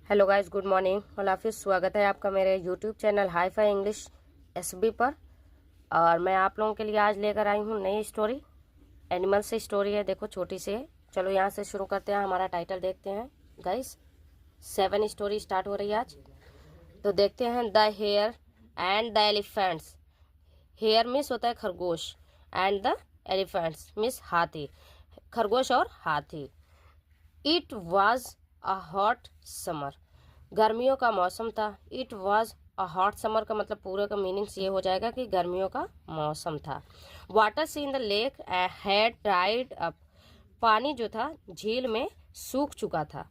Hello guys, good morning, अल्लाह हाफिज़। स्वागत है आपका मेरे YouTube channel hi fi English SB पर। और मैं आप लोगों के लिए आज लेकर आई हूँ नई स्टोरी। एनिमल से स्टोरी है, देखो छोटी सी है। चलो यहाँ से शुरू करते हैं, हमारा टाइटल देखते हैं गाइस। 7 स्टोरी स्टार्ट हो रही है आज। तो देखते हैं the hare and the elephants. Hare मिस होता है खरगोश, एंड द एलिफेंट्स मिस हाथी, खरगोश और हाथी। It was a hot summer, गर्मियों का मौसम था। It was a hot summer का मतलब पूरे का मीनिंग्स ये हो जाएगा कि गर्मियों का मौसम था। Water in the lake had dried up, पानी जो था झील में सूख चुका था।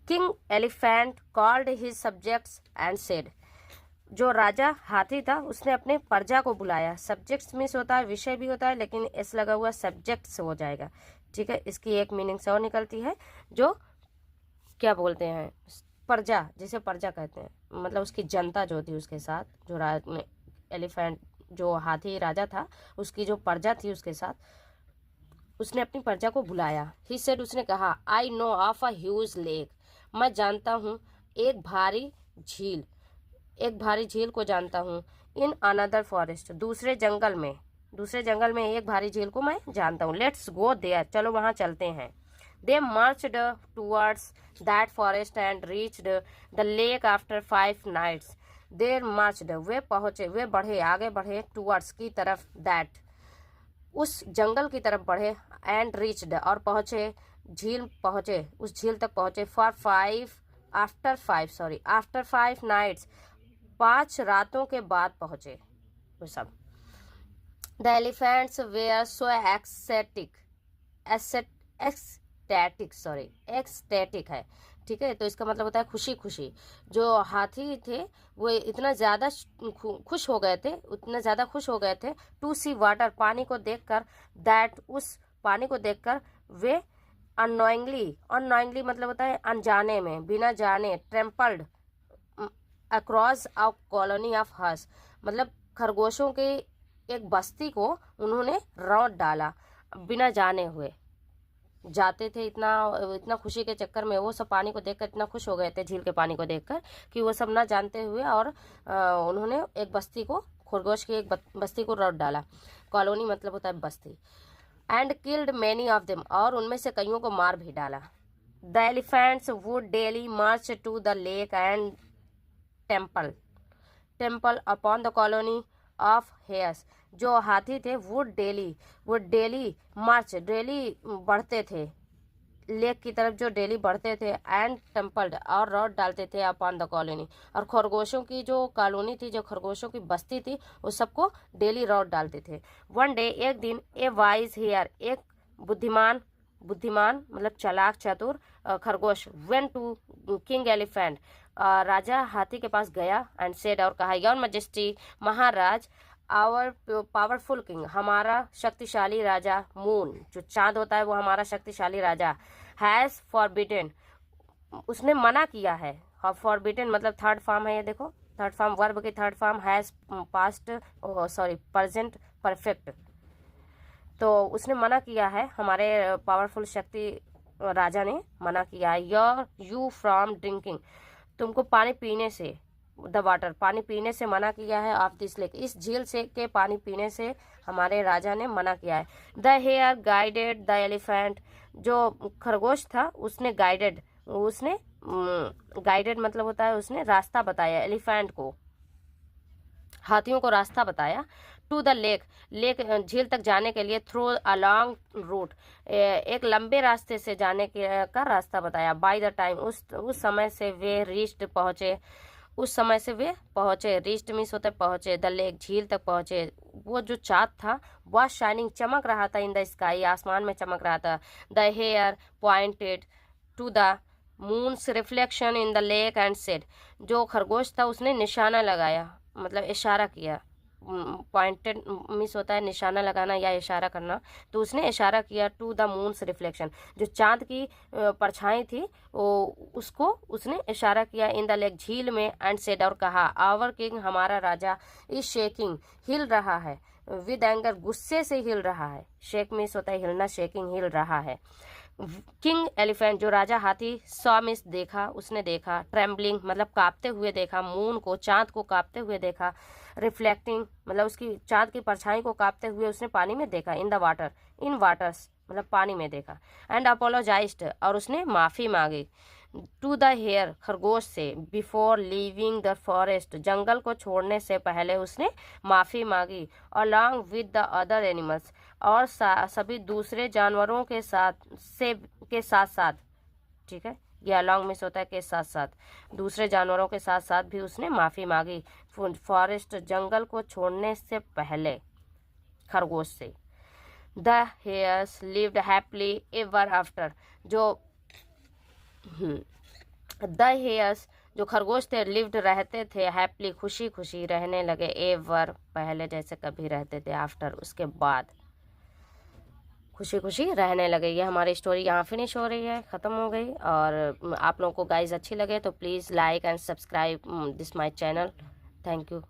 King elephant called his subjects and said, जो राजा हाथी था उसने अपने प्रजा को बुलाया। सब्जेक्ट्स मिस होता है, विषय भी होता है, लेकिन एस लगा हुआ सब्जेक्ट्स हो जाएगा। ठीक है, इसकी एक मीनिंग से और निकलती है, जो क्या बोलते हैं, प्रजा, जिसे प्रजा कहते हैं, मतलब उसकी जनता जो थी उसके साथ, जो एलिफेंट जो हाथी राजा था उसकी जो प्रजा थी उसके साथ, उसने अपनी प्रजा को बुलाया। ही सेड, उसने कहा, I know of a huge lake, मैं जानता हूँ एक भारी झील, एक भारी झील को जानता हूँ। इन अनदर फॉरेस्ट, दूसरे जंगल में एक भारी झील को मैं जानता हूँ। लेट्स गो देयर, चलो वहाँ चलते हैं। They marched towards that forest and reached the lake after 5 nights. They marched, वे पहुँचे, वे बढ़े, आगे बढ़े, towards की तरफ, that उस जंगल की तरफ बढ़े, and reached और पहुँचे, झील पहुँचे, उस झील तक पहुँचे, after 5 nights, 5 रातों के बाद पहुँचे वो सब। The elephants were so ecstatic है, ठीक है। तो इसका मतलब होता है खुशी खुशी। जो हाथी थे वो इतना ज़्यादा खुश हो गए थे, उतना ज़्यादा खुश हो गए थे, टू सी वाटर, पानी को देखकर, दैट उस पानी को देखकर, वे अननोइंगली मतलब होता है अनजाने में, बिना जाने, trampled across a colony of hares, मतलब खरगोशों की एक बस्ती को उन्होंने रौंद डाला, बिना जाने हुए। जाते थे, इतना खुशी के चक्कर में वो सब पानी को देखकर इतना खुश हो गए थे, झील के पानी को देखकर, कि वो सब ना जानते हुए और उन्होंने एक बस्ती को, खरगोश की एक बस्ती को रौंद डाला। कॉलोनी मतलब होता है बस्ती। And killed many of them, और उनमें से कईयों को मार भी डाला। The elephants would daily March two the lake and temple upon the colony of hairs, जो हाथी थे वो डेली मार्च, डेली बढ़ते थे लेक की तरफ, जो डेली बढ़ते थे, एंड टेम्पल्ड और रौंद डालते थे, अपॉन द कॉलोनी, और खरगोशों की जो कॉलोनी थी, जो खरगोशों की बस्ती थी, उस सबको डेली रौंद डालते थे। वन डे, एक दिन, ए वाइज हेयर, एक बुद्धिमान मतलब चालाक चतुर खरगोश, वेंट टू किंग एलिफेंट, राजा हाथी के पास गया, एंड सेड, और कहा, योर मैजेस्टी, महाराज, आवर पावरफुल किंग, हमारा शक्तिशाली राजा, मून जो चांद होता है वो हमारा शक्तिशाली राजा, हैज़ फॉरबिडन, उसने मना किया है। फॉरबिडन मतलब थर्ड फॉर्म है, ये देखो, थर्ड फॉर्म, वर्ब की third form, has past present perfect. तो उसने मना किया है, हमारे पावरफुल शक्ति राजा ने मना किया है, यू फ्रॉम ड्रिंकिंग, तुमको पानी पीने से, द वाटर, पानी पीने से मना किया है, ऑफ दिस लेक, इस झील से के पानी पीने से हमारे राजा ने मना किया है। The hare guided the elephant, जो खरगोश था उसने गाइडेड मतलब होता है उसने रास्ता बताया, एलिफेंट को, हाथियों को रास्ता बताया। टू द लेक झील तक जाने के लिए, थ्रू अ लॉन्ग रूट, एक लंबे रास्ते से जाने का रास्ता बताया। बाय द टाइम, उस समय से वे रीच्ड मीन्स होता है पहुंचे, द लेक, झील तक पहुंचे, वो जो चाँद था वह शाइनिंग, चमक रहा था, इन द स्काई, आसमान में चमक रहा था। The hare pointed to the moon's reflection in the lake and said, जो खरगोश था उसने निशाना लगाया, मतलब इशारा किया, पॉइंटेड मीन्स होता है निशाना लगाना या इशारा करना, तो उसने इशारा किया, टू द मून्स रिफ्लेक्शन, जो चांद की परछाई थी उसको उसने इशारा किया, इन द लेक, झील में, एंड सेड, और कहा, आवर किंग, हमारा राजा, इज शेकिंग, हिल रहा है, विद एंगर, गुस्से से हिल रहा है, शेक मीन्स होता है हिलना, शेकिंग हिल रहा है, किंग एलिफेंट जो राजा हाथी सॉ मिस देखा, उसने देखा। ट्रेम्बलिंग मतलब कांपते हुए देखा, मून को चांद को कांपते हुए देखा। रिफ्लेक्टिंग मतलब उसकी चांद की परछाई को कांपते हुए उसने पानी में देखा। In the water, in waters मतलब पानी में देखा। एंड अपोलोजाइज्ड और उसने माफ़ी मांगी। टू द हेयर खरगोश से, बिफोर लीविंग द फॉरेस्ट जंगल को छोड़ने से पहले उसने माफ़ी मांगी। Along with the other animals और सभी दूसरे जानवरों के साथ साथ, ठीक है, ये अलॉन्ग मिस होता है के साथ साथ, दूसरे जानवरों के साथ साथ भी उसने माफ़ी मांगी फॉरेस्ट जंगल को छोड़ने से पहले खरगोश से। The hairs lived happily ever after, जो द हेयर्स जो खरगोश थे लिव्ड रहते थे, हैप्पीली खुशी खुशी रहने लगे, एवर पहले जैसे कभी रहते थे, आफ्टर उसके बाद खुशी खुशी रहने लगे। ये हमारी स्टोरी यहाँ फिनिश हो रही है, ख़त्म हो गई। और आप लोगों को गाइस अच्छी लगे तो please like and subscribe this my channel. Thank you.